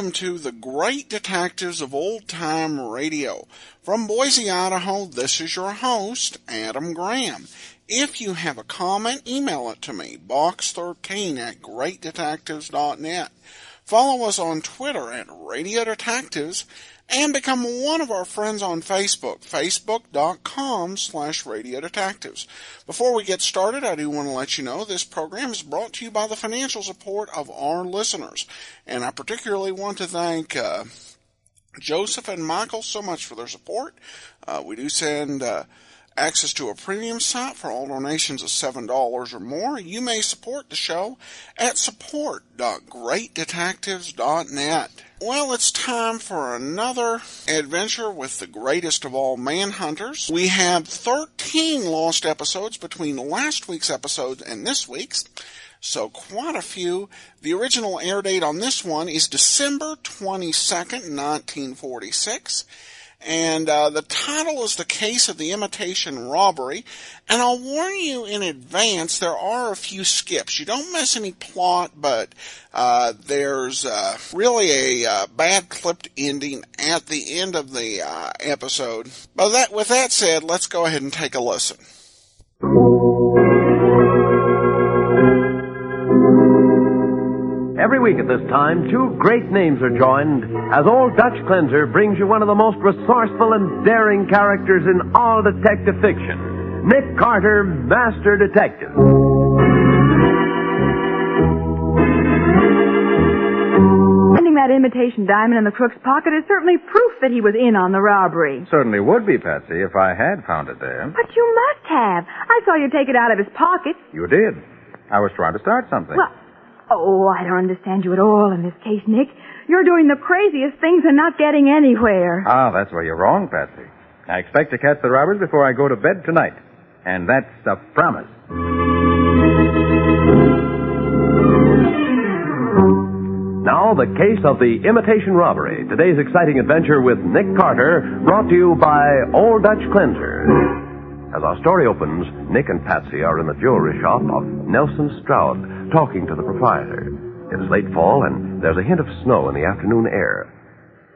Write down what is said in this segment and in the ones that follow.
welcome to the Great Detectives of Old Time Radio. From Boise, Idaho, this is your host, Adam Graham. If you have a comment, email it to me, box13@greatdetectives.net. Follow us on Twitter at Radio Detectives, and become one of our friends on Facebook, facebook.com/Radio Detectives. Before we get started, I do want to let you know this program is brought to you by the financial support of our listeners. And I particularly want to thank Joseph and Michael so much for their support. We do send access to a premium site for all donations of $7 or more. You may support the show at support.greatdetectives.net. Well, it's time for another adventure with the greatest of all manhunters. We have 13 lost episodes between last week's episode and this week's, so quite a few. The original air date on this one is December 22nd, 1946. And the title is The Case of the Imitation Robbery. And I'll warn you in advance, there are a few skips. You don't miss any plot, but there's really a bad clipped ending at the end of the episode. But with that said, let's go ahead and take a listen. Every week at this time, two great names are joined as Old Dutch Cleanser brings you one of the most resourceful and daring characters in all detective fiction, Nick Carter, Master Detective. Finding that imitation diamond in the crook's pocket is certainly proof that he was in on the robbery. Certainly would be, Patsy, if I had found it there. But you must have. I saw you take it out of his pocket. You did. I was trying to start something. Well, I don't understand you at all in this case, Nick. You're doing the craziest things and not getting anywhere. That's where you're wrong, Patsy. I expect to catch the robbers before I go to bed tonight. And that's a promise. Now, the case of the Imitation Robbery. Today's exciting adventure with Nick Carter, brought to you by Old Dutch Cleanser. As our story opens, Nick and Patsy are in the jewelry shop of Nelson Stroud, talking to the proprietor. It is late fall, and there's a hint of snow in the afternoon air.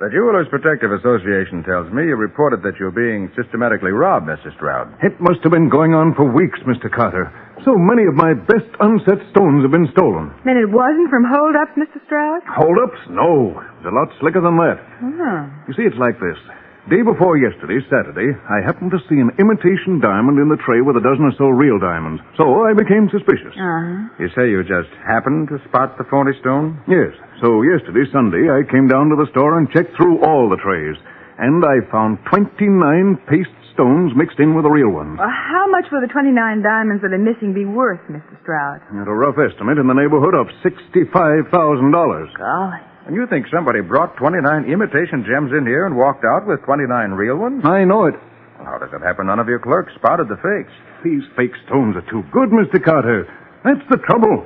The Jewelers Protective Association tells me you reported that you're being systematically robbed, Mr. Stroud. It must have been going on for weeks, Mr. Carter. So many of my best unset stones have been stolen. Then it wasn't from hold-ups, Mr. Stroud? Hold-ups? No. It's a lot slicker than that. Oh. You see, it's like this. Day before yesterday, Saturday, I happened to see an imitation diamond in the tray with a dozen or so real diamonds. So I became suspicious. Uh-huh. You say you just happened to spot the phony stone? Yes. So yesterday, Sunday, I came down to the store and checked through all the trays. And I found 29 paste stones mixed in with the real ones. Well, how much will the 29 diamonds that are missing be worth, Mr. Stroud? At a rough estimate in the neighborhood of $65,000. Golly. And you think somebody brought 29 imitation gems in here and walked out with 29 real ones? I know it. Well, how does it happen none of your clerks spotted the fakes? These fake stones are too good, Mr. Carter. That's the trouble.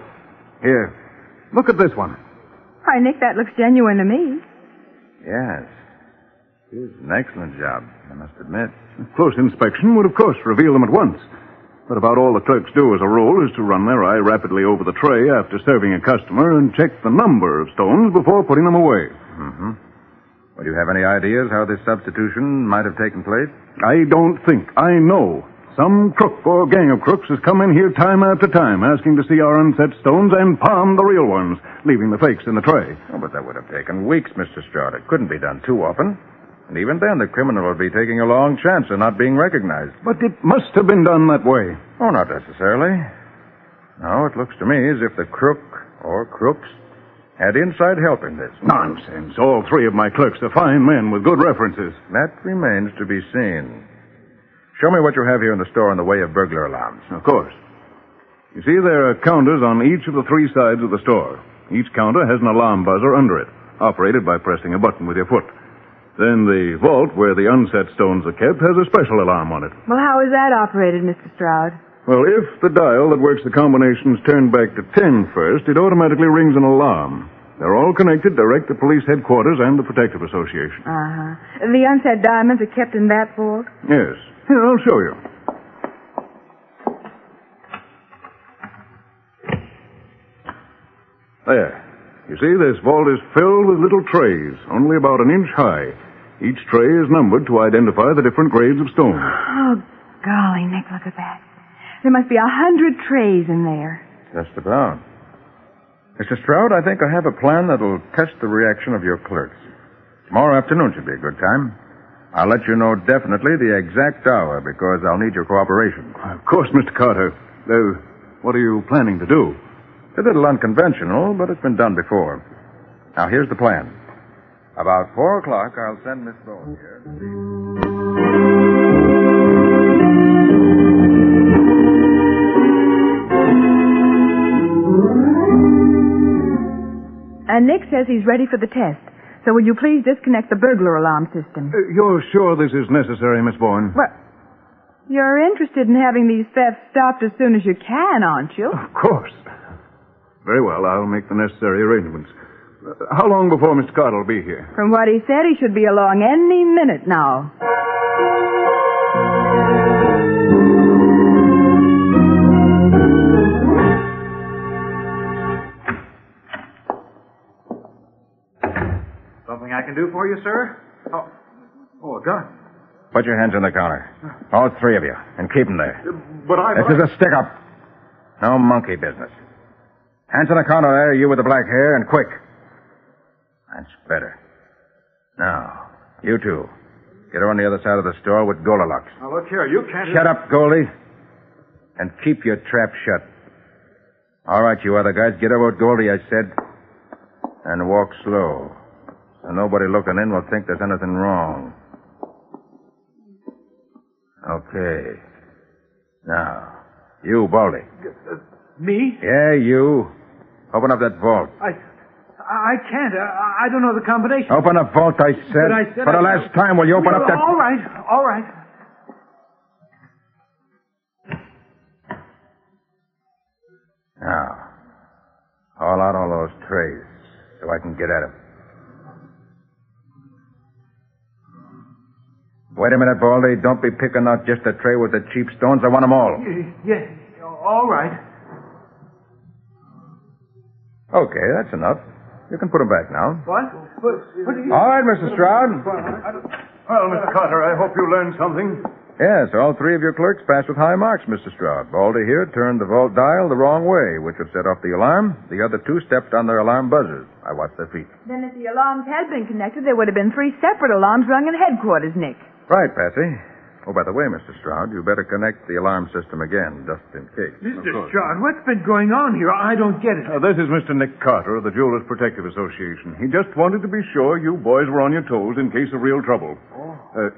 Here, look at this one. Why, Nick, that looks genuine to me. Yes. It is an excellent job, I must admit. A close inspection would, of course, reveal them at once. But about all the clerks do as a rule is to run their eye rapidly over the tray after serving a customer and check the number of stones before putting them away. Mm-hmm. Well, do you have any ideas how this substitution might have taken place? I don't think. I know. Some crook or gang of crooks has come in here time after time asking to see our unset stones and palm the real ones, leaving the fakes in the tray. Oh, but that would have taken weeks, Mr. Stroud. It couldn't be done too often. And even then, the criminal would be taking a long chance of not being recognized. But it must have been done that way. Oh, not necessarily. No, it looks to me as if the crook or crooks had inside help in this. Nonsense. All three of my clerks are fine men with good references. That remains to be seen. Show me what you have here in the store in the way of burglar alarms. Of course. You see, there are counters on each of the three sides of the store. Each counter has an alarm buzzer under it, operated by pressing a button with your foot. Then the vault, where the unset stones are kept, has a special alarm on it. Well, how is that operated, Mr. Stroud? Well, if the dial that works the combinations turned back to 10 first, it automatically rings an alarm. They're all connected direct to police headquarters and the Protective Association. Uh-huh. The unset diamonds are kept in that vault? Yes. Here, I'll show you. There. You see, this vault is filled with little trays, only about an inch high. Each tray is numbered to identify the different grades of stone. Oh, golly, Nick, look at that. There must be 100 trays in there. Just about. Mr. Stroud, I think I have a plan that'll test the reaction of your clerks. Tomorrow afternoon should be a good time. I'll let you know definitely the exact hour because I'll need your cooperation. Of course, Mr. Carter. What are you planning to do? It's a little unconventional, but it's been done before. Now, here's the plan. About 4 o'clock, I'll send Miss Bowen here. And Nick says he's ready for the test. So will you please disconnect the burglar alarm system? You're sure this is necessary, Miss Bowen? Well, you're interested in having these thefts stopped as soon as you can, aren't you? Of course. Very well, I'll make the necessary arrangements. How long before Mr. Carter will be here? From what he said, he should be along any minute now. Something I can do for you, sir? Oh, a gun. Put your hands on the counter. All 3 of you. And keep them there. But This is a stick-up. No monkey business. Hands on the counter there, you with the black hair, and quick. That's better. Now, you two. Get on the other side of the store with Goldilocks. Now, look here, you can't... Shut up, Goldie. And keep your trap shut. All right, you other guys, get over with Goldie, I said. And walk slow. So nobody looking in will think there's anything wrong. Okay. Now, you, Baldy. Me? Yeah, you. Open up that vault. I can't. I don't know the combination. Open the vault, I said. But I said For the last time, will you open up that... All right. Now, haul out all those trays so I can get at them. Wait a minute, Baldy. Don't be picking out just a tray with the cheap stones. I want them all. Yeah, all right. Okay, that's enough. You can put them back now. What do you... All right, Mr. Stroud. Well, Mr. Carter, I hope you learned something. Yes, all 3 of your clerks passed with high marks, Mr. Stroud. Baldy here turned the vault dial the wrong way, which would set off the alarm. The other 2 stepped on their alarm buzzers. I watched their feet. Then if the alarms had been connected, there would have been 3 separate alarms rung in headquarters, Nick. Right, Patsy. Oh, by the way, Mr. Stroud, you better connect the alarm system again, just in case. Mr. Stroud, what's been going on here? I don't get it. This is Mr. Nick Carter of the Jewelers Protective Association. He just wanted to be sure you boys were on your toes in case of real trouble.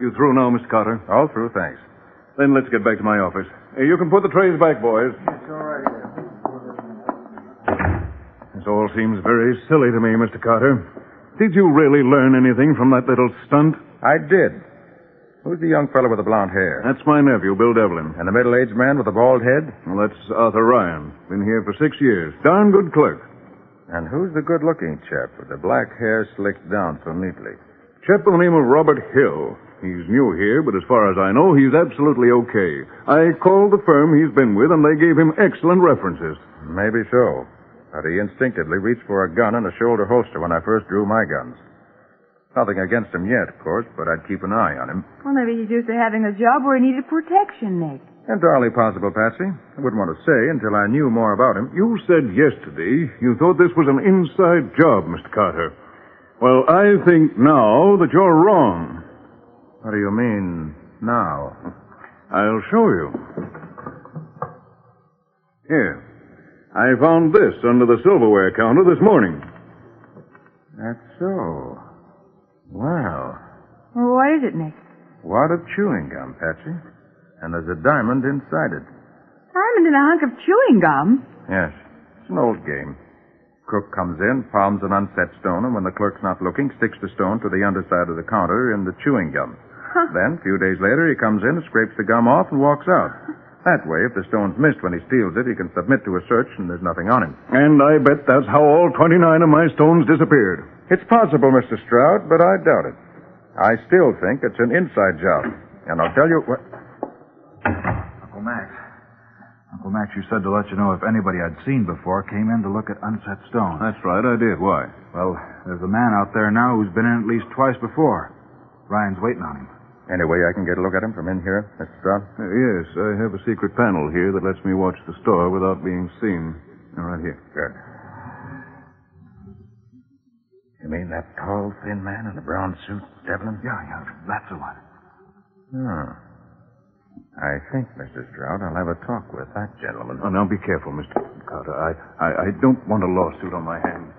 You through now, Mr. Carter? All through, thanks. Then let's get back to my office. You can put the trays back, boys. It's all right. This all seems very silly to me, Mr. Carter. Did you really learn anything from that little stunt? I did. Who's the young fellow with the blonde hair? That's my nephew, Bill Devlin. And the middle-aged man with the bald head? Well, that's Arthur Ryan. Been here for 6 years. Darn good clerk. And who's the good-looking chap with the black hair slicked down so neatly? Chap by the name of Robert Hill. He's new here, but as far as I know, he's absolutely okay. I called the firm he's been with, and they gave him excellent references. Maybe so. But he instinctively reached for a gun and a shoulder holster when I first drew my guns. Nothing against him yet, of course, but I'd keep an eye on him. Well, maybe he's used to having a job where he needed protection, Nick. Entirely possible, Patsy. I wouldn't want to say until I knew more about him. You said yesterday you thought this was an inside job, Mr. Carter. Well, I think now that you're wrong. What do you mean, now? I'll show you. Here. I found this under the silverware counter this morning. That's so. Wow. Well, what is it, Nick? Wad of chewing gum, Patsy. And there's a diamond inside it. Diamond in a hunk of chewing gum? Yes. It's an old game. Crook comes in, palms an unset stone, and when the clerk's not looking, sticks the stone to the underside of the counter in the chewing gum. Huh. Then, a few days later, he comes in, scrapes the gum off, and walks out. That way, if the stone's missed when he steals it, he can submit to a search and there's nothing on him. And I bet that's how all 29 of my stones disappeared. It's possible, Mr. Stroud, but I doubt it. I still think it's an inside job. And I'll tell you what... Uncle Max, you said to let you know if anybody I'd seen before came in to look at unset stones. That's right, I did. Why? Well, there's a man out there now who's been in at least twice before. Ryan's waiting on him. Any way I can get a look at him from in here, Mr. Stroud? Yes, I have a secret panel here that lets me watch the store without being seen. Right here. Good. You mean that tall, thin man in the brown suit, Devlin? Yeah, that's the one. Oh. I think, Mr. Stroud, I'll have a talk with that gentleman. Oh, now be careful, Mr. Carter. I don't want a lawsuit on my hands.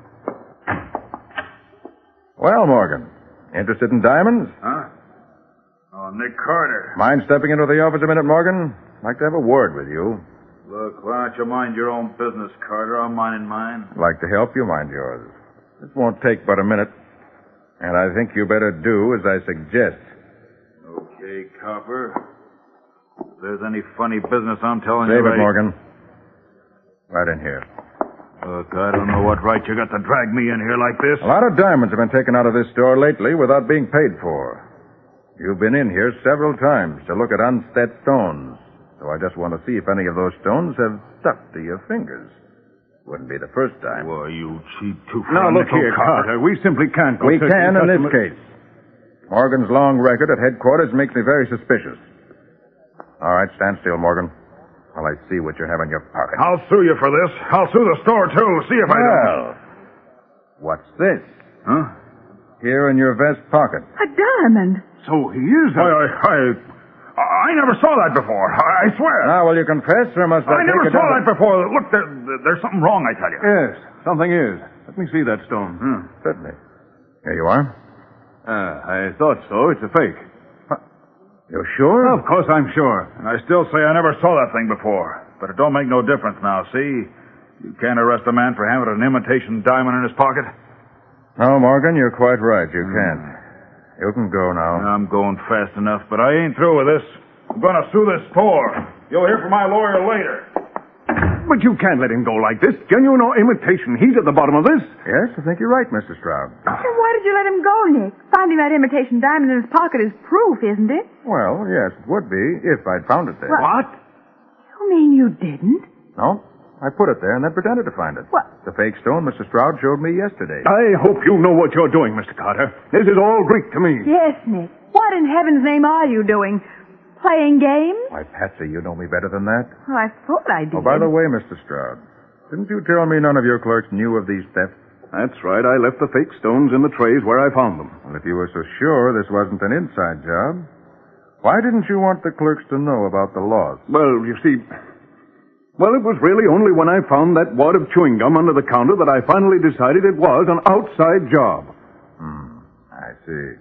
Well, Morgan, interested in diamonds? Huh? Oh, Nick Carter. Mind stepping into the office a minute, Morgan? I'd like to have a word with you. Look, why don't you mind your own business, Carter? I'm minding mine. I'd like to help you mind yours. This won't take but a minute. And I think you better do as I suggest. Okay, Copper. If there's any funny business, I'm telling Save you. it, Morgan. Right in here. Look, I don't know what right you got to drag me in here like this. A lot of diamonds have been taken out of this store lately without being paid for. You've been in here several times to look at unset stones. So I just want to see if any of those stones have stuck to your fingers. Wouldn't be the first time. Why, you cheap tooth. Now, look here, Carter. We simply can't go... We can in this case. Morgan's long record at headquarters makes me very suspicious. All right, stand still, Morgan, while I see what you have in your pocket. I'll sue you for this. I'll sue the store, too. See if I don't. What's this? Huh? Here in your vest pocket. A diamond. So he is... I never saw that before. I swear. Now, will you confess, or must I never saw that before. Look, there's something wrong, I tell you. Yes, something is. Let me see that stone. Certainly. Here you are. I thought so. It's a fake. You're sure? Of course I'm sure. And I still say I never saw that thing before. But it don't make no difference now, see? You can't arrest a man for having an imitation diamond in his pocket. No, Morgan, you're quite right. You can't. You can go now. I'm going fast enough, but I ain't through with this. I'm going to sue this store. You'll hear from my lawyer later. But you can't let him go like this. Genuine or imitation, he's at the bottom of this. Yes, I think you're right, Mr. Stroud. Then why did you let him go, Nick? Finding that imitation diamond in his pocket is proof, isn't it? Well, yes, it would be if I'd found it there. What? You mean you didn't? No, I put it there and then pretended to find it. What? The fake stone Mr. Stroud showed me yesterday. I hope you know what you're doing, Mr. Carter. This is all Greek to me. Yes, Nick. What in heaven's name are you doing? Playing games? Why, Patsy, you know me better than that. Well, I thought I did. Oh, by the way, Mr. Stroud, didn't you tell me none of your clerks knew of these thefts? That's right. I left the fake stones in the trays where I found them. Well, if you were so sure this wasn't an inside job, why didn't you want the clerks to know about the loss? Well, you see... Well, it was really only when I found that wad of chewing gum under the counter that I finally decided it was an outside job. I see.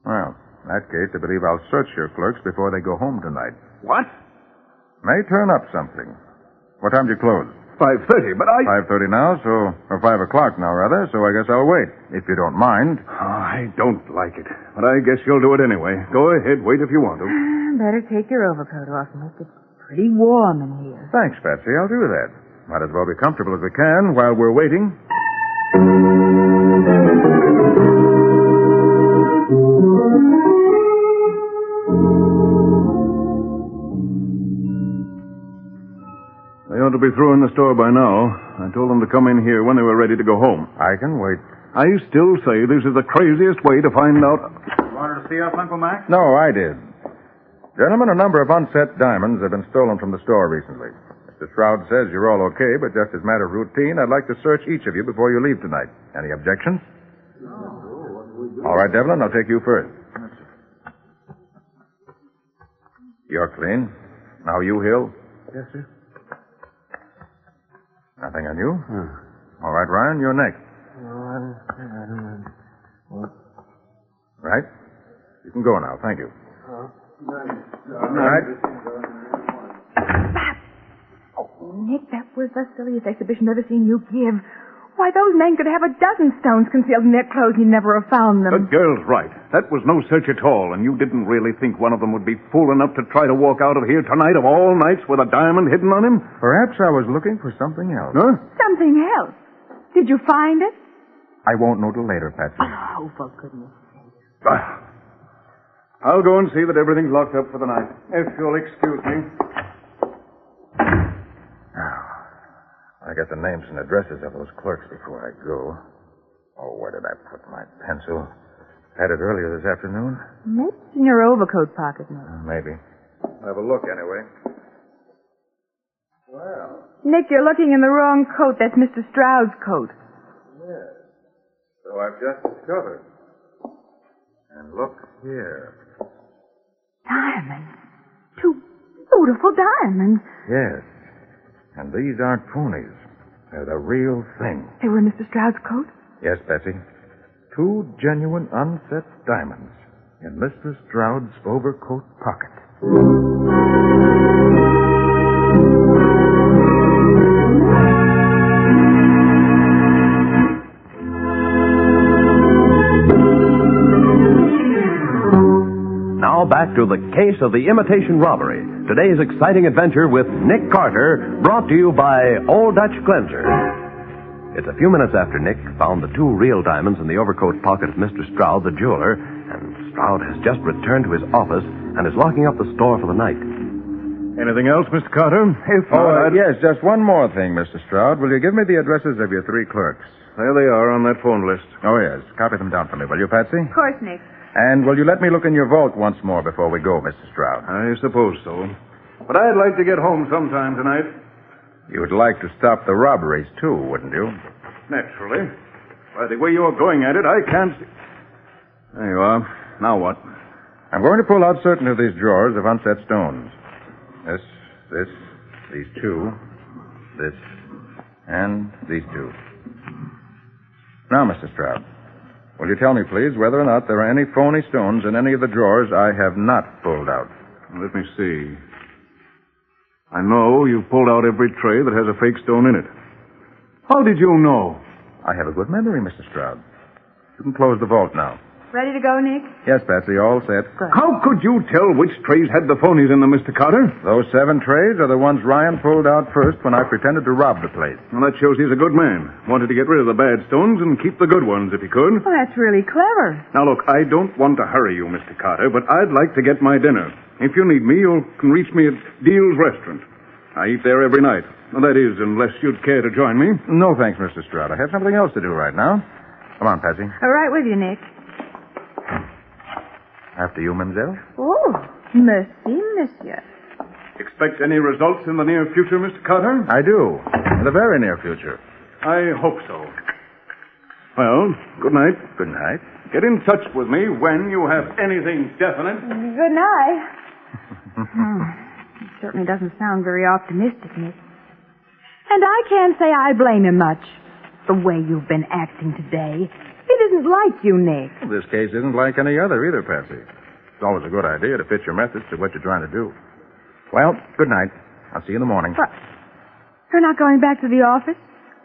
Well, in that case, I believe I'll search your clerks before they go home tonight. What? May turn up something. What time do you close? 5:30, but I... 5:30 now, or 5 o'clock now, rather, so I guess I'll wait, if you don't mind. Oh, I don't like it, but I guess you'll do it anyway. Go ahead, wait if you want to. Better take your overcoat off, Nick. It's pretty warm in here. Thanks, Patsy. I'll do that. Might as well be comfortable as we can while we're waiting. They ought to be through in the store by now. I told them to come in here when they were ready to go home. I can wait. I still say this is the craziest way to find out... You wanted to see us, Uncle Max? No, I did. Gentlemen, a number of unset diamonds have been stolen from the store recently. Mr. Stroud says you're all okay, but just as a matter of routine, I'd like to search each of you before you leave tonight. Any objections? No. All right, Devlin, I'll take you first. You're clean. Now you, Hill. Yes, sir. Nothing on you? All right, Ryan, you're next. Right? You can go now. Thank you. All right. Oh, Nick, that was the silliest exhibition I've ever seen you give. Why, those men could have a dozen stones concealed in their clothes and you'd never have found them. The girl's right. That was no search at all, and you didn't really think one of them would be fool enough to try to walk out of here tonight of all nights with a diamond hidden on him? Perhaps I was looking for something else. Huh? Something else. Did you find it? I won't know till later, Patsy. Oh, for goodness sake. I'll go and see that everything's locked up for the night, if you'll excuse me. I get the names and addresses of those clerks before I go. Oh, where did I put my pencil? Had it earlier this afternoon? Maybe it's in your overcoat pocket, Nick. Maybe. I'll have a look anyway. Well. Nick, you're looking in the wrong coat. That's Mr. Stroud's coat. Yes. So I've just discovered. And look here. Diamonds. 2 beautiful diamonds. Yes. And these aren't phonies. They're the real thing. They were in Mr. Stroud's coat? Yes, Betsy. 2 genuine unset diamonds in Mr. Stroud's overcoat pocket. Now back to the case of the imitation robbery. Today's exciting adventure with Nick Carter, brought to you by Old Dutch Cleanser. It's a few minutes after Nick found the 2 real diamonds in the overcoat pocket of Mr. Stroud, the jeweler, and Stroud has just returned to his office and is locking up the store for the night. Anything else, Mr. Carter? Yes, just one more thing, Mr. Stroud. Will you give me the addresses of your 3 clerks? There they are on that phone list. Oh, yes. Copy them down for me, will you, Patsy? Of course, Nick. And will you let me look in your vault once more before we go, Mr. Stroud? I suppose so. But I'd like to get home sometime tonight. You'd like to stop the robberies, too, wouldn't you? Naturally. By the way you're going at it, I can't see... There you are. Now what? I'm going to pull out certain of these drawers of unset stones. These 2, this, and these 2. Now, Mr. Stroud, will you tell me, please, whether or not there are any phony stones in any of the drawers I have not pulled out? Let me see. I know you pulled out every tray that has a fake stone in it. How did you know? I have a good memory, Mr. Stroud. You can close the vault now. Ready to go, Nick? Yes, Patsy, all set. Good. How could you tell which trays had the phonies in them, Mr. Carter? Those 7 trays are the ones Ryan pulled out first when I pretended to rob the place. Well, that shows he's a good man. Wanted to get rid of the bad stones and keep the good ones if he could. Well, that's really clever. Now, look, I don't want to hurry you, Mr. Carter, but I'd like to get my dinner. If you need me, you can reach me at Deal's Restaurant. I eat there every night. Well, that is, unless you'd care to join me. No, thanks, Mr. Stroud. I have something else to do right now. Come on, Patsy. All right with you, Nick. After you, Mademoiselle. Oh, merci, monsieur. Expect any results in the near future, Mr. Carter? I do. In the very near future. I hope so. Well, good night. Good night. Get in touch with me when you have anything definite. Good night. It certainly doesn't sound very optimistic, Nick. And I can't say I blame him much. The way you've been acting today. It isn't like you, Nick. Well, this case isn't like any other either, Patsy. It's always a good idea to fit your methods to what you're trying to do. Well, good night. I'll see you in the morning. What? You're not going back to the office?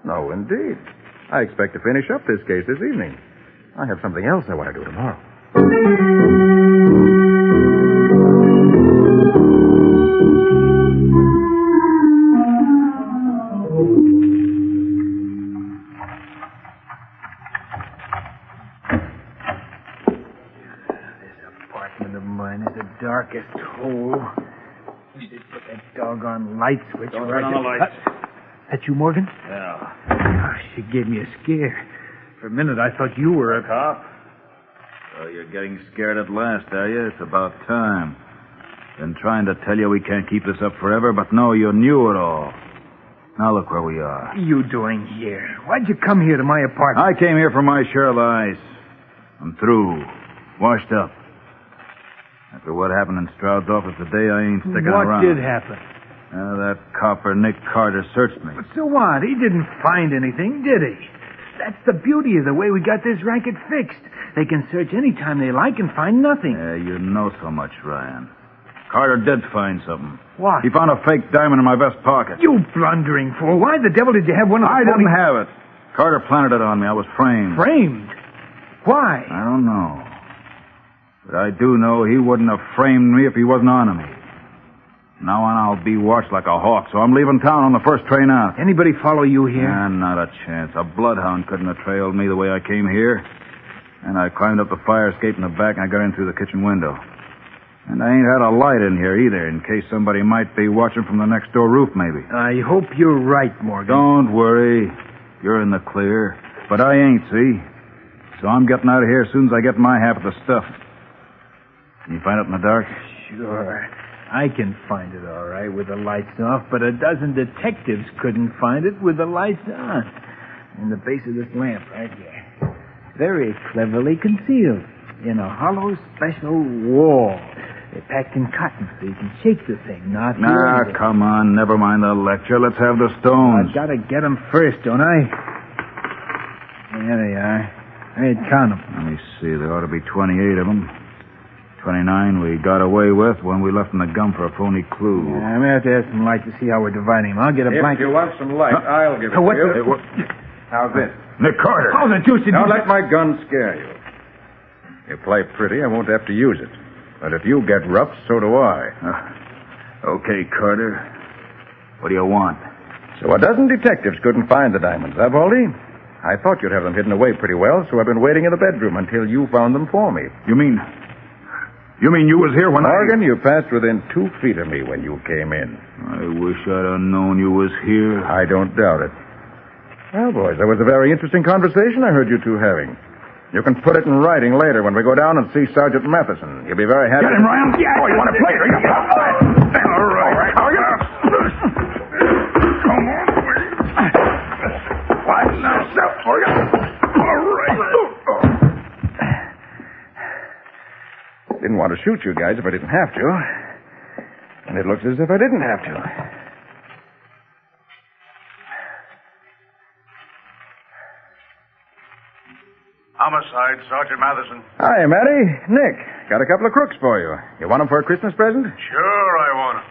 No, indeed. I expect to finish up this case this evening. I have something else I want to do tomorrow. Darkest hole. You did put that doggone light switch Don't right turn on the lights. That you, Morgan? Yeah. Oh, she gave me a scare. For a minute, I thought you were a Cop? So you're getting scared at last, are you? It's about time. Been trying to tell you we can't keep this up forever, but no, you knew it all. Now look where we are. What are you doing here? Why'd you come here to my apartment? I came here for my share of lies. I'm through. Washed up. After what happened in Stroud's office today, I ain't sticking around. What did happen? That copper, Nick Carter, searched me. But so what? He didn't find anything, did he? That's the beauty of the way we got this racket fixed. They can search any time they like and find nothing. Yeah, you know so much, Ryan. Carter did find something. What? He found a fake diamond in my vest pocket. You blundering fool. Why the devil did you have one of the I didn't have it. Carter planted it on me. I was framed. Framed? Why? I don't know. But I do know he wouldn't have framed me if he wasn't on me. Now on I'll be watched like a hawk, so I'm leaving town on the first train out. Anybody follow you here? Not a chance. A bloodhound couldn't have trailed me the way I came here. And I climbed up the fire escape in the back and I got in through the kitchen window. And I ain't had a light in here either, in case somebody might be watching from the next door roof, maybe. I hope you're right, Morgan. Don't worry. You're in the clear. But I ain't, see? So I'm getting out of here as soon as I get my half of the stuff. Can you find it in the dark? Sure. I can find it all right with the lights off, but a dozen detectives couldn't find it with the lights on. In the base of this lamp right here. Very cleverly concealed in a hollow special wall. They're packed in cotton so you can shake the thing, not feel it. Come on. Never mind the lecture. Let's have the stones. I've got to get them first, don't I? There they are. I'd count them. Let me see. There ought to be 28 of them. 29 we got away with when we left in the gum for a phony clue. Yeah, I'm going to have to have some light to see how we're dividing them. I'll get a blanket. If you want some light, I'll give it to What you. the... How's this? Nick Carter. How the deuce did Don't you... let my gun scare you. You play pretty, I won't have to use it. But if you get rough, so do I. Okay, Carter. What do you want? So a dozen detectives couldn't find the diamonds, huh, Baldy? I thought you'd have them hidden away pretty well, so I've been waiting in the bedroom until you found them for me. You mean you was here when Morgan, you passed within 2 feet of me when you came in. I wish I'd have known you was here. I don't doubt it. Well, boys, that was a very interesting conversation I heard you two having. You can put it in writing later when we go down and see Sergeant Matheson. He'll be very happy. Get him, Ryan. Yeah. Oh, you want to play? All right. Come on, please. Watch now, step for you. All right. Didn't want to shoot you guys if I didn't have to. And it looks as if I didn't have to. Homicide, Sergeant Matheson. Hi, Matty. Nick, got a couple of crooks for you. You want them for a Christmas present? Sure, I want him.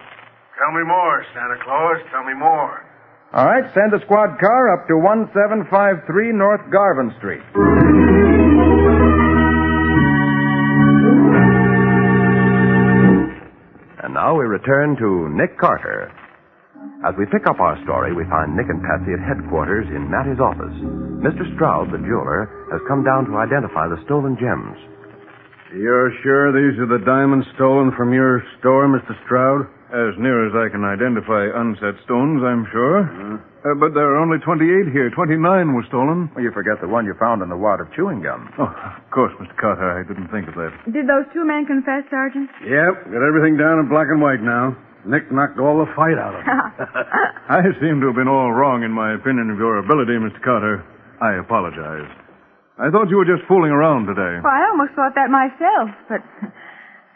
Tell me more, Santa Claus. Tell me more. All right, send the squad car up to 1753 North Garvin Street. And now we return to Nick Carter. As we pick up our story, we find Nick and Patsy at headquarters in Matty's office. Mr. Stroud, the jeweler, has come down to identify the stolen gems. You're sure these are the diamonds stolen from your store, Mr. Stroud? As near as I can identify unset stones, I'm sure. But there are only 28 here. 29 were stolen. Well, you forget the one you found in the wad of chewing gum. Oh, of course, Mr. Carter. I didn't think of that. Did those 2 men confess, Sergeant? Yep, got everything down in black and white now. Nick knocked all the fight out of them. I seem to have been all wrong in my opinion of your ability, Mr. Carter. I apologize. I thought you were just fooling around today. Well, I almost thought that myself, but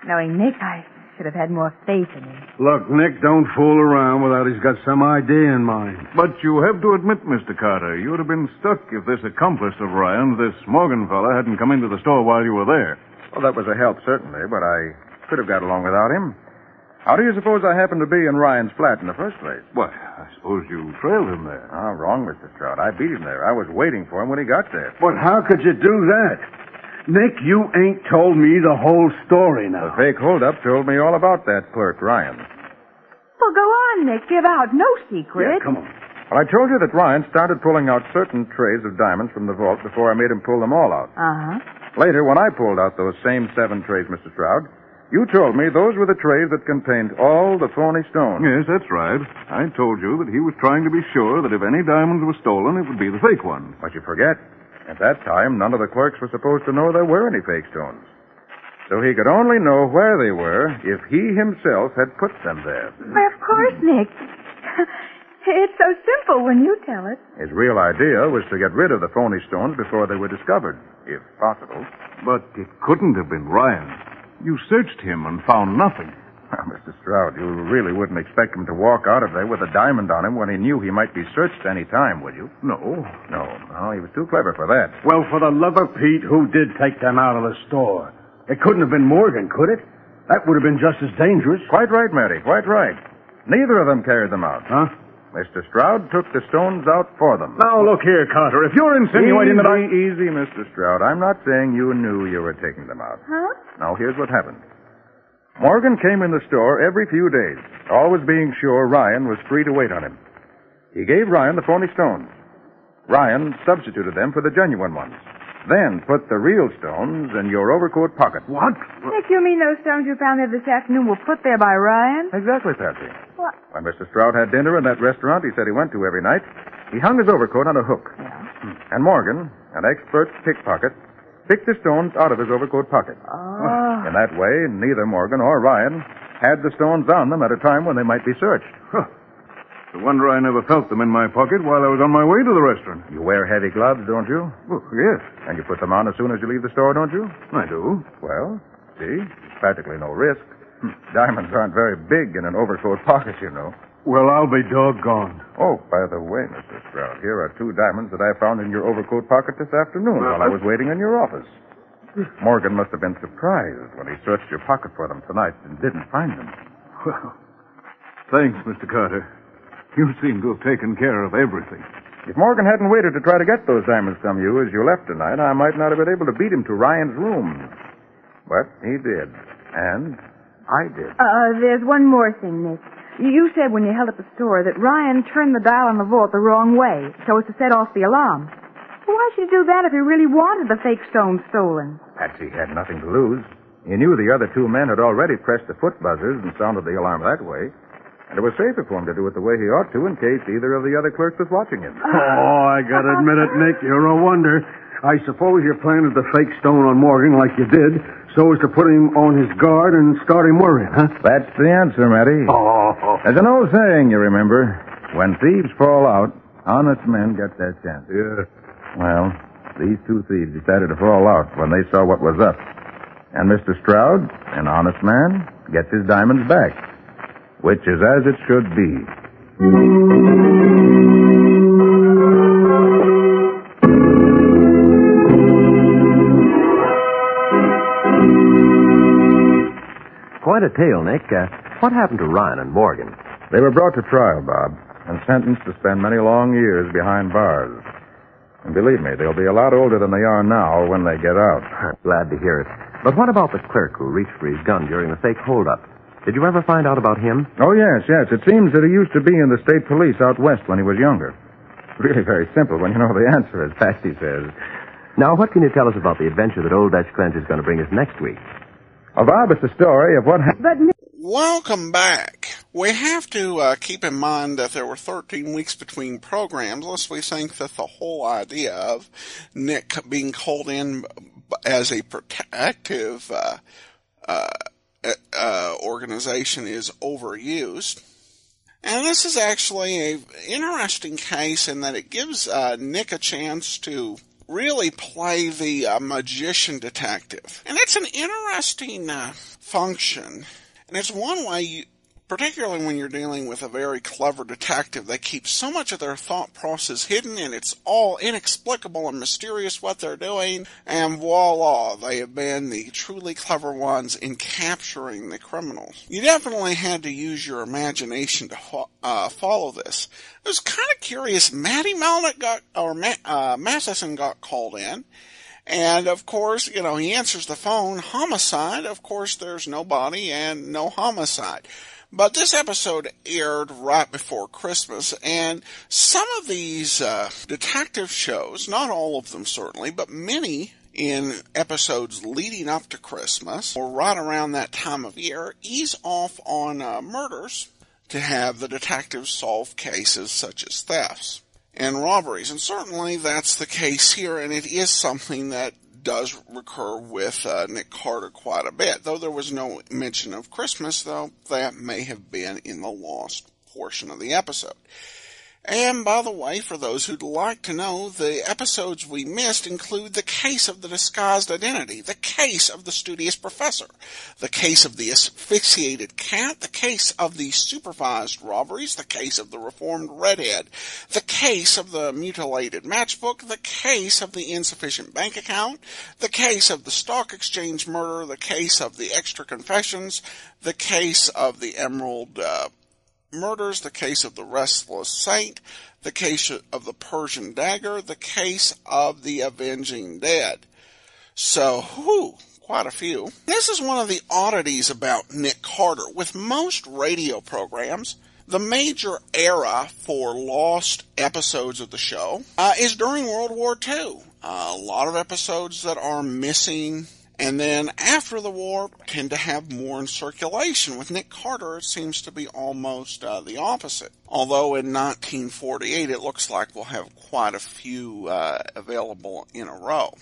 knowing Nick, I should have had more faith in him. Look, Nick, don't fool around without he's got some idea in mind. But you have to admit, Mr. Carter, you would have been stuck if this accomplice of Ryan's, this Morgan fella, hadn't come into the store while you were there. Well, that was a help, certainly, but I could have got along without him. How do you suppose I happened to be in Ryan's flat in the first place? Why, I suppose you trailed him there. Oh, wrong, Mr. Stroud. I beat him there. I was waiting for him when he got there. But how could you do that? Nick, you ain't told me the whole story now. The fake holdup told me all about that clerk, Ryan. Well, go on, Nick. Give out no secret. Yeah, come on. Well, I told you that Ryan started pulling out certain trays of diamonds from the vault before I made him pull them all out. Uh-huh. Later, when I pulled out those same 7 trays, Mr. Stroud, you told me those were the trays that contained all the phony stones. Yes, that's right. I told you that he was trying to be sure that if any diamonds were stolen, it would be the fake ones. But you forget, at that time, none of the clerks were supposed to know there were any fake stones. So he could only know where they were if he himself had put them there. Why, of course, Nick. It's so simple when you tell it. His real idea was to get rid of the phony stones before they were discovered, if possible. But it couldn't have been Ryan. You searched him and found nothing. Well, Mr. Stroud, you really wouldn't expect him to walk out of there with a diamond on him when he knew he might be searched any time, would you? No. No, he was too clever for that. Well, for the love of Pete, who did take them out of the store? It couldn't have been Morgan, could it? That would have been just as dangerous. Quite right, Matty, quite right. Neither of them carried them out. Huh? Mr. Stroud took the stones out for them. Now, look here, Carter. If you're insinuating that I... Easy, Mr. Stroud. I'm not saying you knew you were taking them out. Huh? Now, here's what happened. Morgan came in the store every few days, always being sure Ryan was free to wait on him. He gave Ryan the phony stones. Ryan substituted them for the genuine ones. Then put the real stones in your overcoat pocket. What? Nick, you mean those stones you found there this afternoon were put there by Ryan? Exactly, Patsy. What? When Mr. Stroud had dinner in that restaurant he said he went to every night, he hung his overcoat on a hook. Yeah. And Morgan, an expert pickpocket, picked the stones out of his overcoat pocket. Oh. In that way, neither Morgan or Ryan had the stones on them at a time when they might be searched. Huh. No wonder I never felt them in my pocket while I was on my way to the restaurant. You wear heavy gloves, don't you? Oh, yes, And you put them on as soon as you leave the store, don't you? I do. Well, see, practically no risk. Diamonds aren't very big in an overcoat pocket, you know. Well, I'll be doggone. Oh, by the way, Mr. Stroud, here are 2 diamonds that I found in your overcoat pocket this afternoon while I was waiting in your office. Morgan must have been surprised when he searched your pocket for them tonight and didn't find them. Well, thanks, Mr. Carter. You seem to have taken care of everything. If Morgan hadn't waited to try to get those diamonds from you as you left tonight, I might not have been able to beat him to Ryan's room. But he did. And I did. There's one more thing, Nick. You said when you held up the store that Ryan turned the dial on the vault the wrong way so as to set off the alarm. Well, why should he do that if he really wanted the fake stone stolen? Patsy had nothing to lose. He knew the other 2 men had already pressed the foot buzzers and sounded the alarm that way. And it was safer for him to do it the way he ought to in case either of the other clerks was watching him. Oh, I gotta admit it, Nick. You're a wonder. I suppose you planted the fake stone on Morgan like you did so as to put him on his guard and start him worrying, huh? That's the answer, Matty. Oh. There's an old saying, you remember. When thieves fall out, honest men get their chance. Yeah. Well, these 2 thieves decided to fall out when they saw what was up. And Mr. Stroud, an honest man, gets his diamonds back. Which is as it should be. Quite a tale, Nick. What happened to Ryan and Morgan? They were brought to trial, Bob, and sentenced to spend many long years behind bars. And believe me, they'll be a lot older than they are now when they get out. Glad to hear it. But what about the clerk who reached for his gun during the fake holdup? Did you ever find out about him? Oh, yes. It seems that he used to be in the state police out west when he was younger. Really very simple when you know the answer, as Patsy says. Now, what can you tell us about the adventure that Old Dutch Cleanser is going to bring us next week? Well, Bob, it's the story of what happened. But Nick... Welcome back. We have to keep in mind that there were 13 weeks between programs, lest we think that the whole idea of Nick being called in as a protective organization is overused. And this is actually an interesting case in that it gives Nick a chance to really play the magician detective. And it's an interesting function. And it's one way, particularly when you're dealing with a very clever detective, they keep so much of their thought process hidden, and it's all inexplicable and mysterious what they're doing, and voila, they have been the truly clever ones in capturing the criminals. You definitely had to use your imagination to follow this. It was kind of curious. Matty Melnick Matheson got called in. And, of course, he answers the phone, homicide. Of course, there's no body and no homicide. But this episode aired right before Christmas, and some of these detective shows, not all of them certainly, but many in episodes leading up to Christmas, or right around that time of year, ease off on murders to have the detectives solve cases such as thefts and robberies. And certainly that's the case here, and it is something that does recur with Nick Carter quite a bit. Though there was no mention of Christmas, though, that may have been in the lost portion of the episode. And, by the way, for those who'd like to know, the episodes we missed include the case of the disguised identity, the case of the studious professor, the case of the asphyxiated cat, the case of the supervised robberies, the case of the reformed redhead, the case of the mutilated matchbook, the case of the insufficient bank account, the case of the stock exchange murder, the case of the extra confessions, the case of the emerald murders, the case of the restless saint, the case of the Persian dagger, the case of the avenging dead. So, quite a few. This is one of the oddities about Nick Carter. With most radio programs, the major era for lost episodes of the show is during World War II. A lot of episodes that are missing. And then after the war, tend to have more in circulation. With Nick Carter, it seems to be almost the opposite. Although in 1948, it looks like we'll have quite a few available in a row.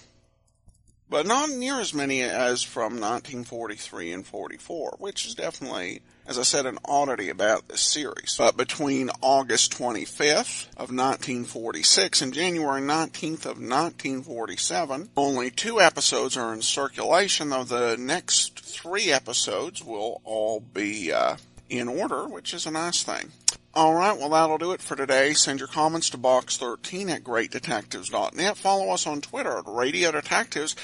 But not near as many as from 1943 and 44, which is definitely, as I said, an oddity about this series. But between August 25th of 1946 and January 19th of 1947, only 2 episodes are in circulation, though the next 3 episodes will all be in order, which is a nice thing. All right, well, that'll do it for today. Send your comments to box13 at greatdetectives.net. Follow us on Twitter at Radio Detectives,